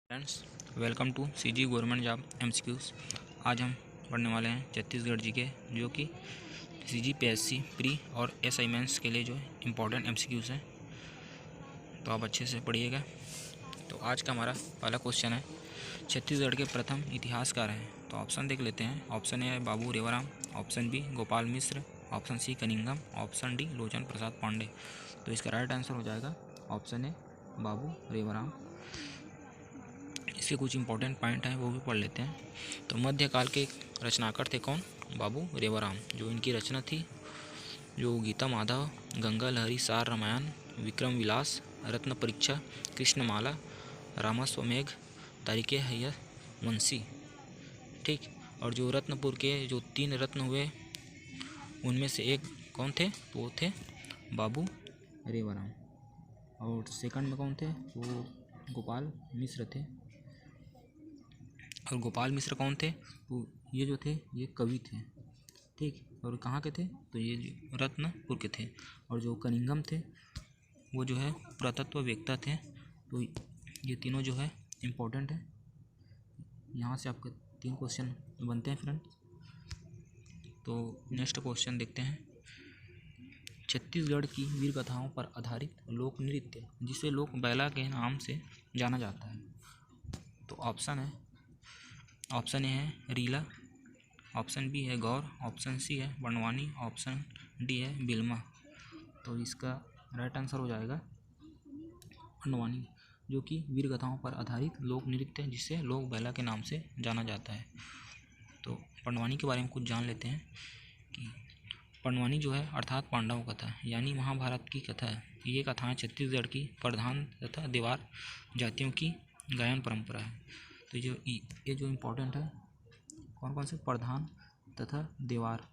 Friends, welcome to CG government job MCQs. आज हम पढ़ने वाले हैं छत्तीसगढ़ जी के, जो कि सीजी पीएससी प्री और एसआई मेंस के लिए जो है इम्पोर्टेंट एमसीक्यूज़ हैं। तो आप अच्छे से पढ़िएगा। तो आज का हमारा पहला क्वेश्चन है, छत्तीसगढ़ के प्रथम इतिहासकार हैं। तो ऑप्शन देख लेते हैं। ऑप्शन ए है Babu Rewaram, option B Gopal Mishra, option C Cunningham, option D Lochan Prasad Pandey. तो इसका राइट आंसर हो जाएगा ऑप्शन ए बाबू रेवाराम। इसके कुछ इंपॉर्टेंट पॉइंट हैं, वो भी पढ़ लेते हैं। तो मध्यकाल के रचनाकार थे कौन? बाबू रेवाराम। जो इनकी रचना थी, जो गीता माधव, गंगा लहरी, सार रामायण, विक्रम विलास, रत्न परीक्षा, कृष्णमाला, रामास्वमेघ, तारिके हैया वंशी। ठीक। और जो रत्नपुर के जो 3 रत्न हुए, उनमें से एक कौन थे? तो वो थे बाबू रेवाराम। और सेकंड में कौन थे? वो गोपाल मिश्र थे। और गोपाल मिश्र कौन थे? तो ये जो थे, ये कवि थे। ठीक। और कहाँ के थे? तो ये जो रत्नपुर के थे। और जो कनिंघम थे, वो जो है पुरातत्ववेत्ता थे। तो ये तीनों जो है इम्पोर्टेंट है। यहाँ से आपके 3 क्वेश्चन बनते हैं फ्रेंड्स। तो नेक्स्ट क्वेश्चन देखते हैं। छत्तीसगढ़ की वीर कथाओं पर आधारित लोक नृत्य, जिसे लोक बैला के नाम से जाना जाता है। तो ऑप्शन ए है रीला, ऑप्शन बी है गौर, ऑप्शन सी है बंडवानी, ऑप्शन डी है बिल्मा। तो इसका राइट आंसर हो जाएगा बंडवानी, जो कि वीर गाथाओं पर आधारित लोक नृत्य है, जिसे लोक बैला के नाम से जाना जाता है। तो पंडवानी के बारे में कुछ जान लेते हैं कि पंडवानी जो है अर्थात पांडवों कथा, यानी महाभारत की कथा है। ये कथाएँ छत्तीसगढ़ की प्रधान तथा देवार जातियों की गायन परंपरा है। तो ये जो इम्पोर्टेंट है, कौन कौन से प्रधान तथा देवार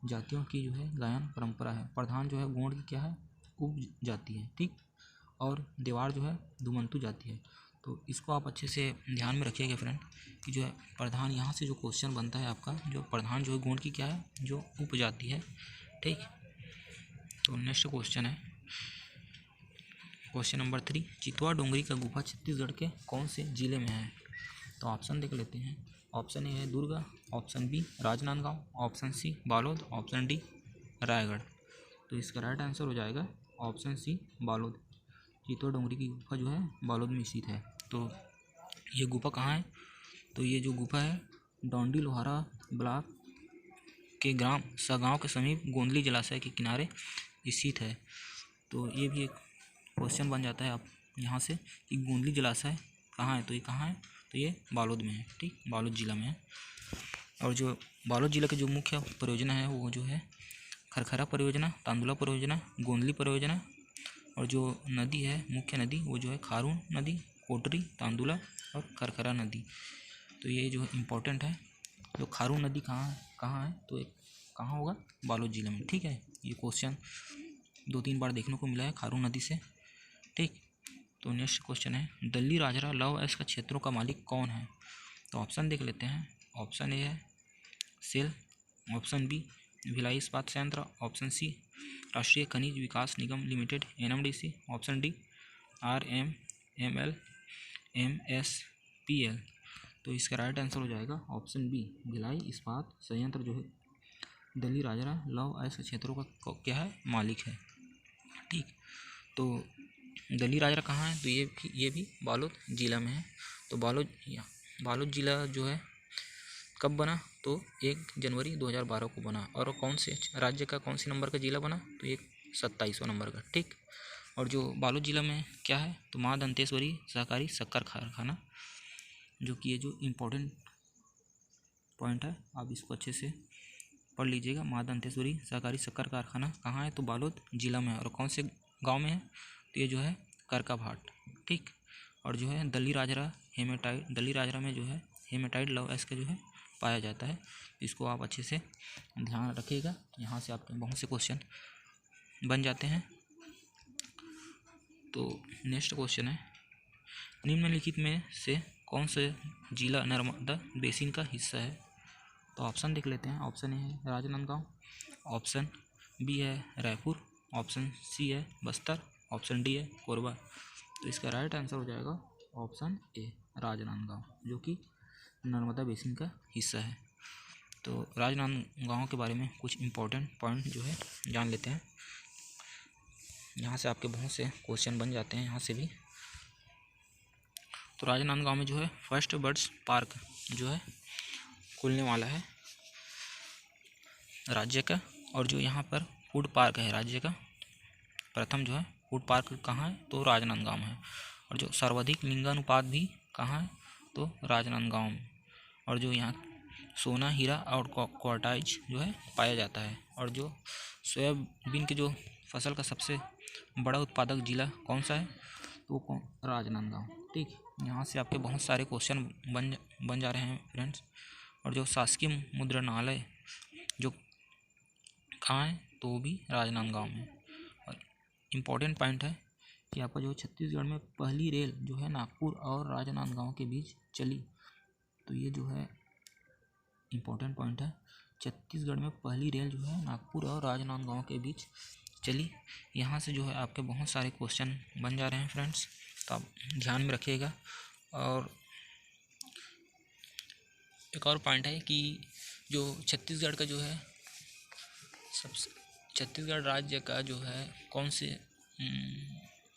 जातियों की जो है गायन परंपरा है। प्रधान जो है गोंड की क्या है? उप जाति है। ठीक। और देवार जो है दुमंतु जाति है। तो इसको आप अच्छे से ध्यान में रखिएगा फ्रेंड, कि जो है प्रधान, यहाँ से जो क्वेश्चन बनता है आपका, जो प्रधान जो है गोंड की क्या है? जो उपजाति है। ठीक। तो नेक्स्ट क्वेश्चन है क्वेश्चन नंबर 3। चितवा डोंगरी का गुफा छत्तीसगढ़ के कौन से जिले में है? तो ऑप्शन देख लेते हैं। ऑप्शन ए है Durg, option B Rajnandgaon, option C Balod, option D Raigarh. तो इसका राइट आंसर हो जाएगा ऑप्शन सी बालोद। चितवा डोंगरी की गुफा जो है बालोद में स्थित है। तो ये गुफा कहाँ है? तो ये जो गुफा है डौंडी लोहारा ब्लॉक के ग्राम सगांव के समीप गोंदली जलाशय के किनारे स्थित है। तो ये भी एक क्वेश्चन बन जाता है आप यहाँ से, कि गोंदली जलाशय कहाँ है? तो ये कहाँ है? तो ये बालोद में है। ठीक, बालोद जिला में है। और जो बालोद जिला की जो मुख्य परियोजना है, वो जो है खरखरा परियोजना, तांदुला परियोजना, गोंदली परियोजना। और जो नदी है, मुख्य नदी, वो जो है खारून नदी, कोटरी, तांदुला और खरखरा नदी। तो ये जो इम्पोर्टेंट है। जो खारून नदी कहाँ है? तो एक कहाँ होगा? बालोद जिले में। ठीक है। ये क्वेश्चन 2-3 बार देखने को मिला है खारून नदी से। ठीक। तो नेक्स्ट क्वेश्चन है, दल्ली राजरा लव एस का क्षेत्रों का मालिक कौन है? तो ऑप्शन देख लेते हैं। ऑप्शन ए है सेल, ऑप्शन बी भिलाई इस्पात संयंत्र, option C Rashtriya Khanij Vikas Nigam limited NMDC, option D RMML MSPL। तो इसका राइट आंसर हो जाएगा ऑप्शन बी भिलाई इस्पात संयंत्र, जो है दल्ली राजरा लव एस क्षेत्रों का क्या है? मालिक है। ठीक। तो दल्ली राजरा कहाँ है? तो ये भी बालोद जिला में है। तो बालोद जिला जो है कब बना? तो 1 जनवरी 2012 को बना। और कौन से राज्य का कौन से नंबर का जिला बना? तो ये 27वां नंबर का। ठीक। और जो बालोद जिला में क्या है? तो माँ दंतेश्वरी सहकारी शक्कर कारखाना, जो कि ये जो इम्पोर्टेंट पॉइंट है, आप इसको अच्छे से पढ़ लीजिएगा। माँ दंतेश्वरी सहकारी शक्कर कारखाना कहाँ है? तो बालोद जिला में है। और कौन से गांव में है? तो ये जो है करकाभाट। ठीक। और जो है दल्ली राजरा हेमेटाइट, दल्ली राजरा में जो है हेमेटाइट लव एस का जो है पाया जाता है। इसको आप अच्छे से ध्यान रखिएगा। यहाँ से आपके बहुत से क्वेश्चन बन जाते हैं। तो नेक्स्ट क्वेश्चन है, निम्नलिखित में से कौन से जिला नर्मदा बेसिन का हिस्सा है? तो ऑप्शन देख लेते हैं। ऑप्शन ए है राजनांदगांव, ऑप्शन बी है रायपुर, ऑप्शन सी है बस्तर, ऑप्शन डी है कोरबा। तो इसका राइट आंसर हो जाएगा ऑप्शन ए राजनांदगांव, जो कि नर्मदा बेसिन का हिस्सा है। तो राजनांदगांव के बारे में कुछ इम्पोर्टेंट पॉइंट जो है जान लेते हैं। यहाँ से आपके बहुत से क्वेश्चन बन जाते हैं यहाँ से भी। तो राजनांदगांव में जो है फर्स्ट बर्ड्स पार्क जो है खुलने वाला है राज्य का, और जो यहाँ पर फूड पार्क है राज्य का प्रथम जो है फूड पार्क कहाँ है, तो राजनांदगांव में है। और जो सर्वाधिक लिंगानुपात भी कहाँ है, तो राजनांदगांव में। और जो यहाँ सोना, हीरा और क्वार्टाइज जो है पाया जाता है। और जो सोयाबीन की जो फसल का सबसे बड़ा उत्पादक जिला कौन सा है, तो राजनांदगांव। ठीक, यहाँ से आपके बहुत सारे क्वेश्चन बन जा रहे हैं फ्रेंड्स। और जो शासकीय मुद्रणालय जो कहाँ है, तो वो भी राजनांदगांव में। और इम्पोर्टेंट पॉइंट है कि आपका जो छत्तीसगढ़ में पहली रेल जो है नागपुर और राजनांदगांव के बीच चली, तो ये जो है इम्पोर्टेंट पॉइंट है। छत्तीसगढ़ में पहली रेल जो है नागपुर और राजनांदगांव के बीच चली। यहाँ से जो है आपके बहुत सारे क्वेश्चन बन जा रहे हैं फ्रेंड्स, तो आप ध्यान में रखिएगा। और एक और पॉइंट है कि जो छत्तीसगढ़ का जो है छत्तीसगढ़ राज्य का जो है कौन से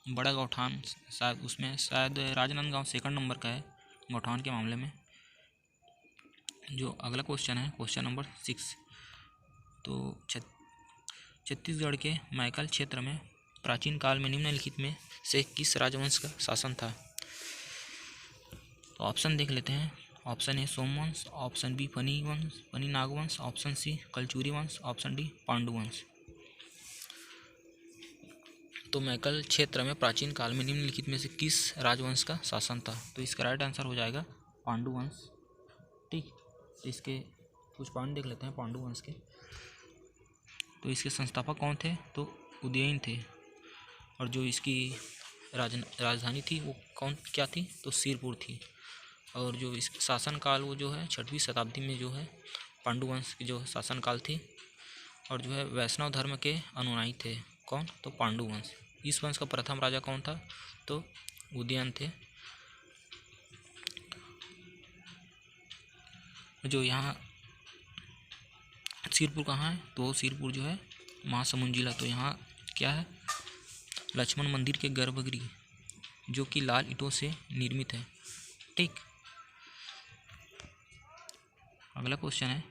बड़ा गौठान, शायद उसमें शायद राजनांदगांव सेकंड नंबर का है गौठान के मामले में। जो अगला क्वेश्चन है क्वेश्चन नंबर 6, तो छत्तीसगढ़ के मैकल क्षेत्र में प्राचीन काल में निम्नलिखित में से किस राजवंश का शासन था। तो ऑप्शन देख लेते हैं। Option A Somvansh, option B Phani Nagvansh, option C Kalchuri वंश, ऑप्शन डी पांडु वंश। तो मैकल क्षेत्र में प्राचीन काल में निम्नलिखित में से किस राजवंश का शासन था, तो इसका राइट आंसर हो जाएगा पांडु वंश। ठीक, तो इसके कुछ पॉइंट देख लेते हैं पांडु वंश के। तो इसके संस्थापक कौन थे, तो उदयन थे। और जो इसकी राजधानी थी वो क्या थी, तो सिरपुर थी। और जो इस शासनकाल वो जो है 6वीं शताब्दी में जो है पांडु वंश की जो शासनकाल थी। और जो है वैष्णव धर्म के अनुयायी थे कौन, तो पांडु वंश। इस वंश का प्रथम राजा कौन था, तो उदयन थे। जो यहाँ सिरपुर कहाँ है, तो सिरपुर जो है महासमुंद जिला। तो यहाँ क्या है, लक्ष्मण मंदिर के गर्भगृह जो कि लाल ईंटों से निर्मित है। ठीक, अगला क्वेश्चन है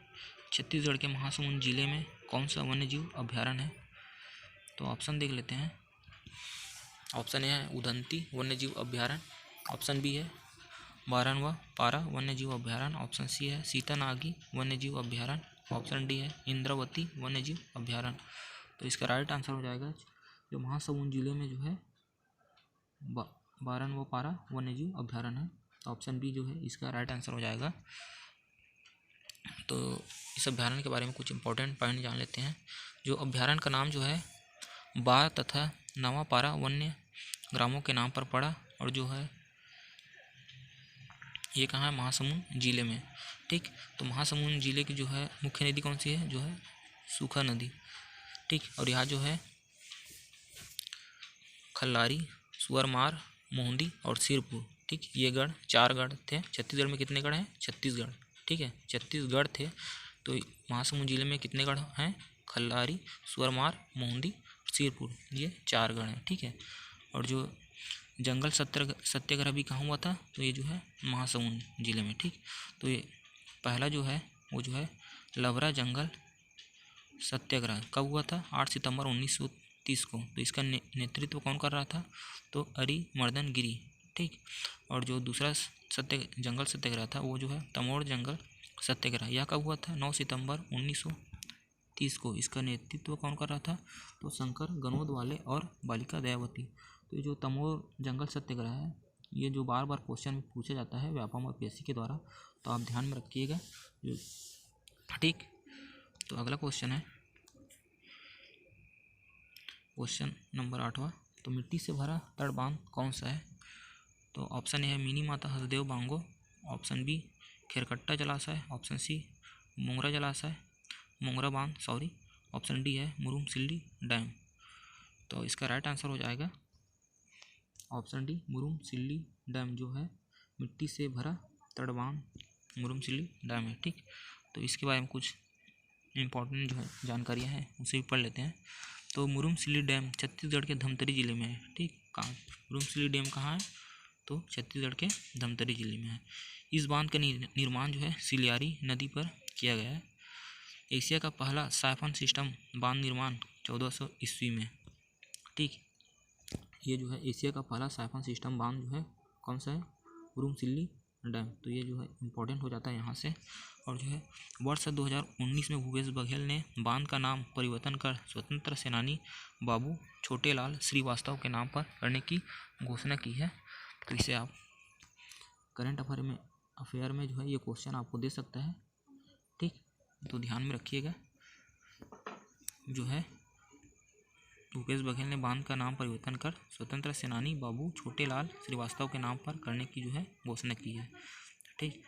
छत्तीसगढ़ के महासमुंद जिले में कौन सा वन्यजीव अभ्यारण्य है। तो ऑप्शन देख लेते हैं। ऑप्शन ए है उदंती वन्यजीव अभ्यारण्य, ऑप्शन बी है बारनवा पारा वन्यजीव अभ्यारण्य, ऑप्शन सी है सीतानागी वन्यजीव अभ्यारण्य, ऑप्शन डी है इंद्रावती वन्यजीव अभ्यारण्य। तो इसका राइट आंसर हो जाएगा जो महासमुंद जिले में जो है बारनवा पारा वन्यजीव अभ्यारण्य है। तो ऑप्शन बी जो है इसका राइट आंसर हो जाएगा। तो इस अभ्यारण्य के बारे में कुछ इंपॉर्टेंट पॉइंट जान लेते हैं। जो अभ्यारण्य का नाम जो है बार तथा नवा पारा वन्य ग्रामों के नाम पर पड़ा, और जो है ये कहाँ है, महासमुंद जिले में। ठीक, तो महासमुंद जिले की जो है मुख्य नदी कौन सी है, जो है सूखा नदी। ठीक, और यहाँ जो है खल्लारी, सुअरमार, मोहंदी और सिरपुर। ठीक, ये गढ़ 4 गढ़ थे। छत्तीसगढ़ में कितने गढ़ हैं, छत्तीसगढ़। ठीक है, 36 थे। तो महासमुंद जिले में कितने गढ़ हैं, खल्लारी, सुअरमार, मोहंदी, सिरपुर, ये 4 गढ़ हैं। ठीक है, और जो जंगल सत्याग्रह भी कहाँ हुआ था, तो ये जो है महासमुंद जिले में। ठीक, तो ये पहला जो है वो जो है लवरा जंगल सत्याग्रह कब हुआ था, 8 सितंबर 1930 को। तो इसका नेतृत्व कौन कर रहा था, तो अरिमर्दन गिरी। ठीक, और जो दूसरा जंगल सत्याग्रह था वो जो है तमोड़ जंगल सत्याग्रह, यह कब हुआ था, 9 सितंबर 1930 को। इसका नेतृत्व कौन कर रहा था, तो शंकर गनोदवाले और बालिका दयावती। तो जो तमोड़ जंगल सत्याग्रह है, ये जो बार बार क्वेश्चन में पूछा जाता है व्यापम और पीएससी के द्वारा, तो आप ध्यान में रखिएगा। ठीक, तो अगला क्वेश्चन है क्वेश्चन नंबर 8वां। तो मिट्टी से भरा तट बांध कौन सा है। तो ऑप्शन ए है मिनी माता हसदेव बांगो, ऑप्शन बी खेरकट्टा जलाशय, ऑप्शन सी मोंगरा जलाशय मोंगरा बांध सॉरी, ऑप्शन डी है मुरुम सिल्ली डैम। तो इसका राइट आंसर हो जाएगा ऑप्शन डी मुरुम सिल्ली डैम जो है मिट्टी से भरा तटबांध मुरुमसिल्ली डैम है। ठीक, तो इसके बारे में कुछ इम्पोर्टेंट जो है जानकारियाँ हैं उसे भी पढ़ लेते हैं। तो मुरुमसिल्ली डैम छत्तीसगढ़ के धमतरी जिले में है। ठीक, कहाँ मुरुमसिल्ली डैम कहाँ है? तो छत्तीसगढ़ के धमतरी जिले में है। इस बांध का निर्माण जो है सिलियारी नदी पर किया गया है। एशिया का पहला साइफन सिस्टम बांध निर्माण 1400 ईस्वी में। ठीक, ये जो है एशिया का पहला साइफन सिस्टम बांध जो है कौन सा है? मुरुमसिल्ली डैम। तो ये जो है इम्पोर्टेंट हो जाता है यहाँ से। और जो है वर्ष 2019 में भूपेश बघेल ने बांध का नाम परिवर्तन कर स्वतंत्र सेनानी बाबू छोटेलाल श्रीवास्तव के नाम पर करने की घोषणा की है। तो इसे आप करंट अफेयर में जो है ये क्वेश्चन आपको दे सकता है। ठीक, तो ध्यान में रखिएगा। जो है भूपेश बघेल ने बांध का नाम परिवर्तन कर स्वतंत्र सेनानी बाबू छोटेलाल श्रीवास्तव के नाम पर करने की जो है घोषणा की है। ठीक,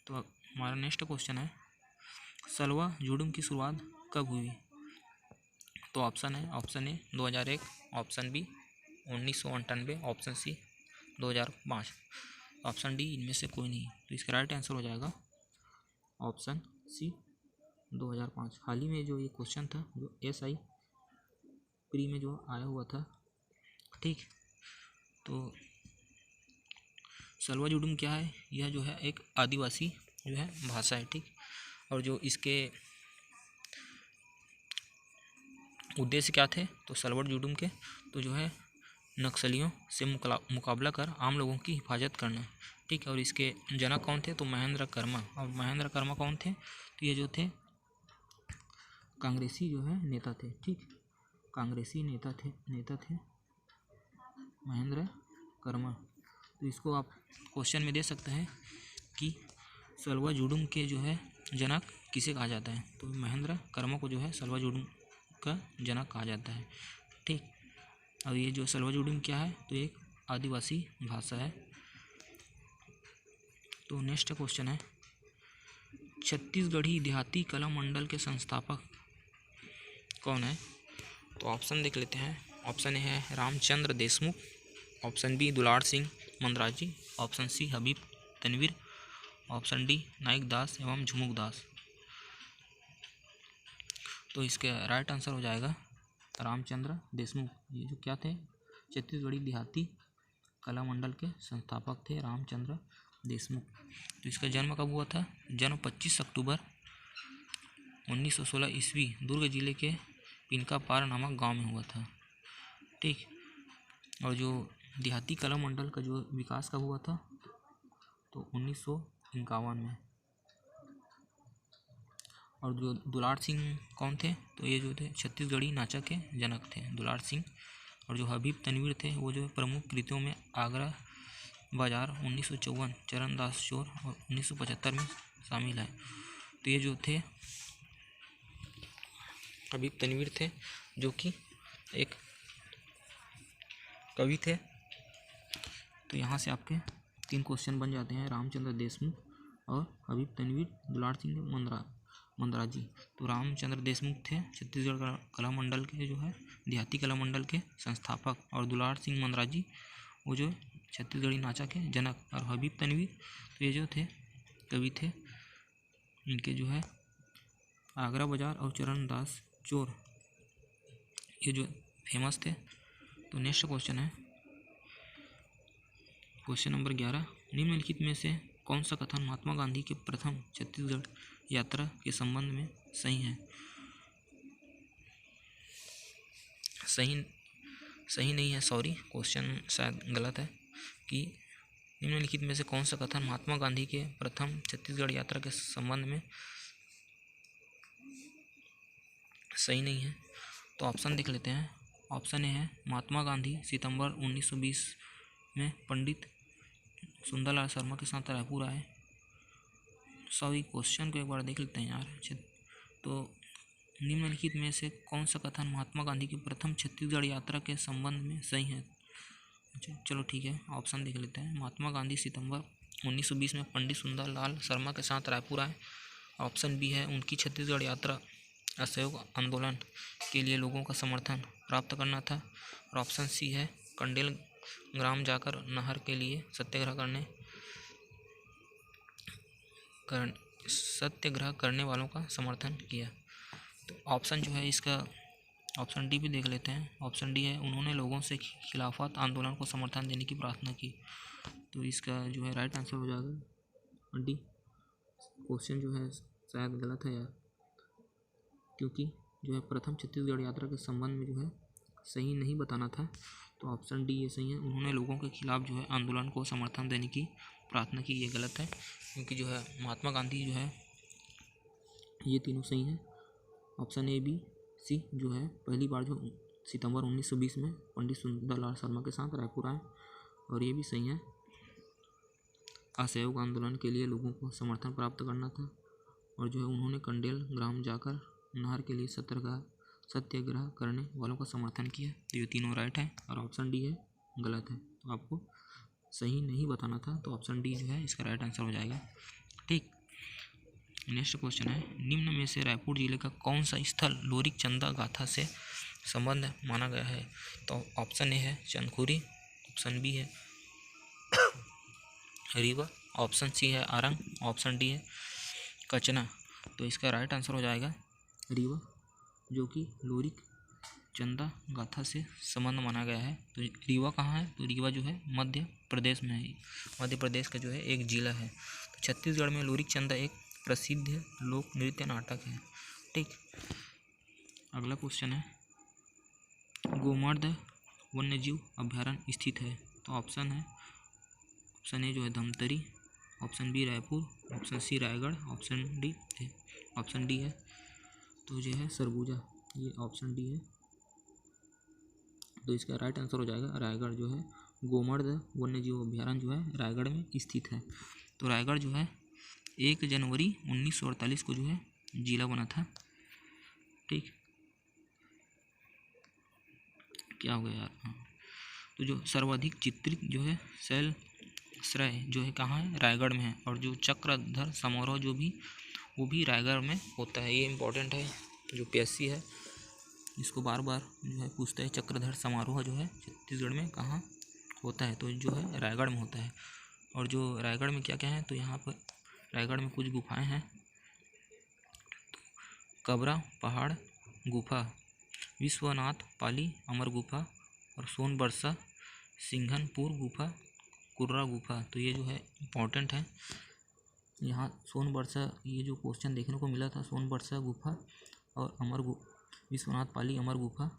तो हमारा नेक्स्ट क्वेश्चन है सलवा जुडुम की शुरुआत कब हुई? तो option A 2001, option B 1998, option C 2005, option D इनमें से कोई नहीं। तो इसका राइट आंसर हो जाएगा ऑप्शन सी 2005। हाल ही में जो ये क्वेश्चन था जो SI प्री में जो आया हुआ था। ठीक, तो सलवा जुडुम क्या है? यह जो है एक आदिवासी जो है भाषा है। ठीक, और जो इसके उद्देश्य क्या थे? तो सलवा जुडुम के तो जो है नक्सलियों से मुकाबला कर आम लोगों की हिफाजत करना। ठीक, और इसके जनक कौन थे? तो महेंद्र कर्मा। और महेंद्र कर्मा कौन थे? तो ये जो थे कांग्रेसी जो है नेता थे। ठीक, कांग्रेसी नेता थे महेंद्र कर्मा। तो इसको आप क्वेश्चन में दे सकते हैं कि सलवा जुडुम के जो है जनक किसे कहा जाता है? तो महेंद्र कर्मा को जो है सलवा जुडुम का जनक कहा जाता है। ठीक, और ये जो सलवा जुडुम क्या है? तो एक आदिवासी भाषा है। तो नेक्स्ट क्वेश्चन है छत्तीसगढ़ी देहाती कला मंडल के संस्थापक कौन है? तो ऑप्शन देख लेते हैं। ऑप्शन ए है रामचंद्र देशमुख, ऑप्शन बी दुलार Singh Mandraji, option C Habib Tanvir, option D Naik दास एवं झुमुक दास। तो इसके राइट आंसर हो जाएगा रामचंद्र देशमुख। ये जो क्या थे? छत्तीसगढ़ी देहाती कला मंडल के संस्थापक थे रामचंद्र देशमुख। तो इसका जन्म कब हुआ था? जन्म 25 अक्टूबर 1916 ईस्वी दुर्ग जिले के पिनका पार नामक गांव में हुआ था। ठीक, और जो देहाती कला मंडल का जो विकास कब हुआ था? तो 1951 में। और जो दुलार सिंह कौन थे? तो ये जो थे छत्तीसगढ़ी नाचा के जनक थे दुलार सिंह। और जो हबीब तनवीर थे वो जो प्रमुख कृतियों में आगरा बाजार 1954, चरणदास चोर और 1975 में शामिल है। तो ये जो थे हबीब तनवीर थे जो कि एक कवि थे। तो यहाँ से आपके 3 क्वेश्चन बन जाते हैं, रामचंद्र देशमुख और हबीब तनवीर, दुलार सिंह मंदराजी। तो रामचंद्र देशमुख थे छत्तीसगढ़ कला मंडल के जो है देहाती कला मंडल के संस्थापक, और दुलार सिंह मंदराजी वो जो छत्तीसगढ़ी नाचा के जनक, और हबीब तनवीर तो ये जो थे कवि थे। इनके जो है आगरा बाजार और चरणदास चोर ये जो फेमस थे। तो नेक्स्ट क्वेश्चन है क्वेश्चन नंबर 11, निम्नलिखित में से कौन सा कथन महात्मा गांधी के प्रथम छत्तीसगढ़ यात्रा के संबंध में सही है? सही नहीं है, सॉरी क्वेश्चन शायद गलत है कि निम्नलिखित में से कौन सा कथन महात्मा गांधी के प्रथम छत्तीसगढ़ यात्रा के संबंध में सही नहीं है। तो ऑप्शन देख लेते हैं। ऑप्शन ए है महात्मा गांधी सितंबर 1920 में पंडित सुंदरलाल शर्मा के साथ रायपुर आए। सॉरी क्वेश्चन को एक बार देख लेते हैं यार। तो निम्नलिखित में से कौन सा कथन महात्मा गांधी की प्रथम छत्तीसगढ़ यात्रा के संबंध में सही है? चलो ठीक है, ऑप्शन देख लेते हैं। महात्मा गांधी सितंबर 1920 में पंडित सुंदरलाल शर्मा के साथ रायपुर आए। ऑप्शन बी है उनकी छत्तीसगढ़ यात्रा असहयोग आंदोलन के लिए लोगों का समर्थन प्राप्त करना था। और ऑप्शन सी है कंडेल ग्राम जाकर नहर के लिए सत्याग्रह करने सत्याग्रह करने वालों का समर्थन किया। तो ऑप्शन जो है इसका ऑप्शन डी भी देख लेते हैं। ऑप्शन डी है उन्होंने लोगों से खिलाफत आंदोलन को समर्थन देने की प्रार्थना की। तो इसका जो है राइट आंसर हो जाएगा डी। क्वेश्चन जो है शायद गलत है यार, क्योंकि जो है प्रथम छत्तीसगढ़ यात्रा के संबंध में जो है सही नहीं बताना था। तो ऑप्शन डी ये सही है, उन्होंने लोगों के खिलाफ जो है आंदोलन को समर्थन देने की प्रार्थना की, ये गलत है। क्योंकि जो है महात्मा गांधी जो है, ये तीनों सही हैं। ऑप्शन ए बी सी जो है पहली बार जो सितंबर 1920 में पंडित सुंदरलाल शर्मा के साथ रायपुर आए, और ये भी सही है। असहयोग आंदोलन के लिए लोगों को समर्थन प्राप्त करना था, और जो है उन्होंने कंडेल ग्राम जाकर नहर के लिए सत्याग्रह करने वालों का समर्थन किया। तो ये तीनों राइट है, और ऑप्शन डी है गलत है। तो आपको सही नहीं बताना था, तो ऑप्शन डी जो है इसका राइट आंसर हो जाएगा। ठीक, नेक्स्ट क्वेश्चन है, निम्न में से रायपुर जिले का कौन सा स्थल लोरिक चंदा गाथा से संबंध माना गया है? तो ऑप्शन ए है चंदखुरी, ऑप्शन बी है रीवा, ऑप्शन सी है आरंग, ऑप्शन डी है कचना। तो इसका राइट आंसर हो जाएगा रीवा, जो कि लोरिक चंदा गाथा से संबंध माना गया है। तो रीवा कहाँ है? तो रीवा जो है मध्य प्रदेश में है, मध्य प्रदेश का जो है एक जिला है। तो छत्तीसगढ़ में लोरिक चंदा एक प्रसिद्ध लोक नृत्य नाटक है। ठीक, अगला क्वेश्चन है, गोमर्द वन्यजीव अभ्यारण्य स्थित है? तो ऑप्शन ए जो है Dhamtari, option B Raipur, option C Raigarh, option D है तो जो है सरगुजा, ये ऑप्शन डी है। तो इसका राइट आंसर हो जाएगा रायगढ़, जो है गोमर्द वन्यजीव अभ्यारण्य जो है रायगढ़ में स्थित है। तो रायगढ़ जो है 1 जनवरी 1948 को जो है जिला बना था। ठीक, क्या हो गया यार? हाँ, तो जो सर्वाधिक चित्रित जो है शैल श्रय जो है कहाँ है? रायगढ़ में है। और जो चक्रधर समारोह जो भी वो भी रायगढ़ में होता है। ये इम्पोर्टेंट है, जो पीएससी है इसको बार बार जो है पूछता है, चक्रधर समारोह जो है छत्तीसगढ़ में कहाँ होता है? तो जो है रायगढ़ में होता है। और जो रायगढ़ में क्या क्या है? तो यहाँ पर रायगढ़ में कुछ गुफाएं हैं, कबरा पहाड़ गुफा, विश्वनाथ पाली अमर गुफा, और सोनबरसा सिंघनपुर गुफा, कुर्रा गुफा। तो ये जो है इम्पोर्टेंट है। यहाँ सोनबरसा, ये जो क्वेश्चन देखने को मिला था, सोनबरसा गुफा और विश्वनाथ पाली अमर गुफा,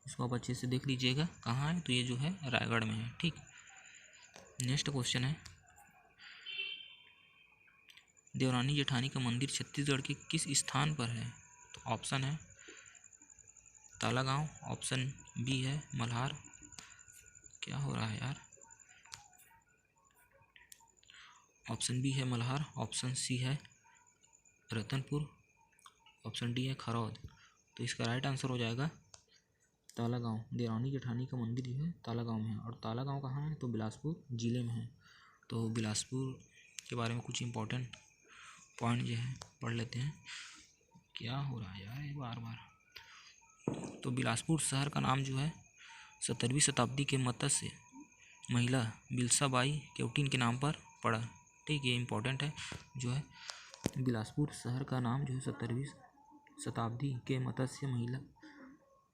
इसको आप अच्छे से देख लीजिएगा कहाँ है। तो ये जो है रायगढ़ में है। ठीक, नेक्स्ट क्वेश्चन है, देवरानी जेठानी का मंदिर छत्तीसगढ़ के किस स्थान पर है? तो ऑप्शन है तालागांव, ऑप्शन बी है मल्हार, क्या हो रहा है यार? ऑप्शन बी है मल्हार, ऑप्शन सी है रतनपुर, ऑप्शन डी है खरौद। तो इसका राइट आंसर हो जाएगा तालागांव। देवरानी जेठानी का मंदिर जो है तालागांव में है। और तालागांव कहाँ है? तो बिलासपुर जिले में है। तो बिलासपुर के बारे में कुछ इम्पोर्टेंट पॉइंट जो है पढ़ लेते हैं। क्या हो रहा है यार ये बार बार? तो बिलासपुर शहर का नाम जो है 17वीं शताब्दी के मत्स्य महिला बिलसा बाई केवटिन के नाम पर पड़ा। ठीक, ये इम्पोर्टेंट है। जो है बिलासपुर शहर का नाम जो है 17वीं शताब्दी के मत्स्य महिला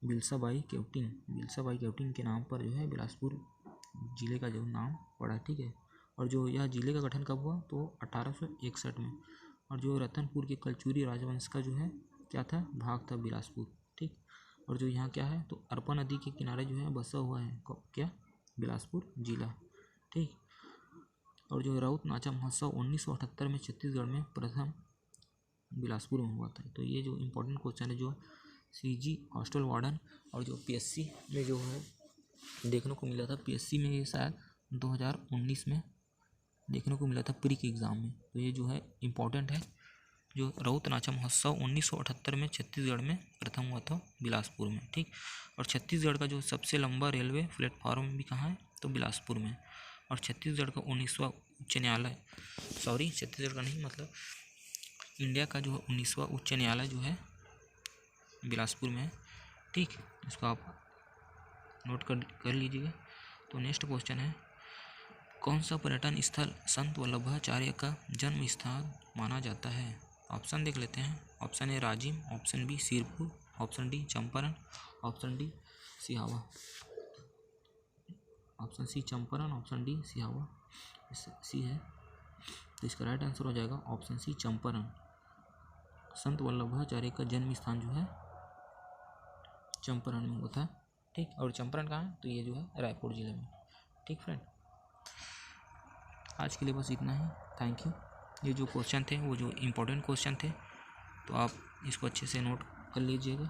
बिलसा बाई केवटिन के नाम पर जो है बिलासपुर जिले का जो नाम पड़ा। ठीक है, और जो यह जिले का गठन कब हुआ? तो 1861 में। और जो रतनपुर के कलचुरी राजवंश का जो है क्या था? भाग था बिलासपुर। ठीक, और जो यहाँ क्या है? तो अरपा नदी के किनारे जो है बसा हुआ है क्या? बिलासपुर जिला। ठीक, और जो राउत नाचा महोत्सव 1978 में छत्तीसगढ़ में प्रथम बिलासपुर में हुआ था। तो ये जो इम्पोर्टेंट क्वेश्चन है, जो सीजी हॉस्टल वार्डन और जो पीएससी में जो है देखने को मिला था, पीएससी में ये शायद 2019 में देखने को मिला था प्री के एग्ज़ाम में। तो ये जो है इम्पोर्टेंट है। जो राउत नाचा महोत्सव 1978 में छत्तीसगढ़ में प्रथम हुआ था बिलासपुर में। ठीक, और छत्तीसगढ़ का जो सबसे लंबा रेलवे प्लेटफॉर्म भी कहाँ है? तो बिलासपुर में। और छत्तीसगढ़ का 19वां उच्च न्यायालय, छत्तीसगढ़ का नहीं मतलब इंडिया का जो 19वां उच्च न्यायालय जो है बिलासपुर में है। ठीक, इसको आप नोट कर लीजिएगा। तो नेक्स्ट क्वेश्चन है, कौन सा पर्यटन स्थल संत वल्लभाचार्य का जन्म स्थान माना जाता है? ऑप्शन देख लेते हैं। Option A Rajim, option B Sirpur, option D Champaran, option D Sihawa. Option C Champaran, option D Sihawa C है, तो इसका राइट आंसर हो जाएगा ऑप्शन सी चंपारण। संत वल्लभाचार्य का जन्म स्थान जो है चंपारण में हुआ था। ठीक, और चंपारण कहाँ है? तो ये जो है रायपुर जिले में। ठीक फ्रेंड, आज के लिए बस इतना ही। Thank you. ये जो क्वेश्चन थे वो जो इम्पोर्टेंट क्वेश्चन थे, तो आप इसको अच्छे से नोट कर लीजिएगा।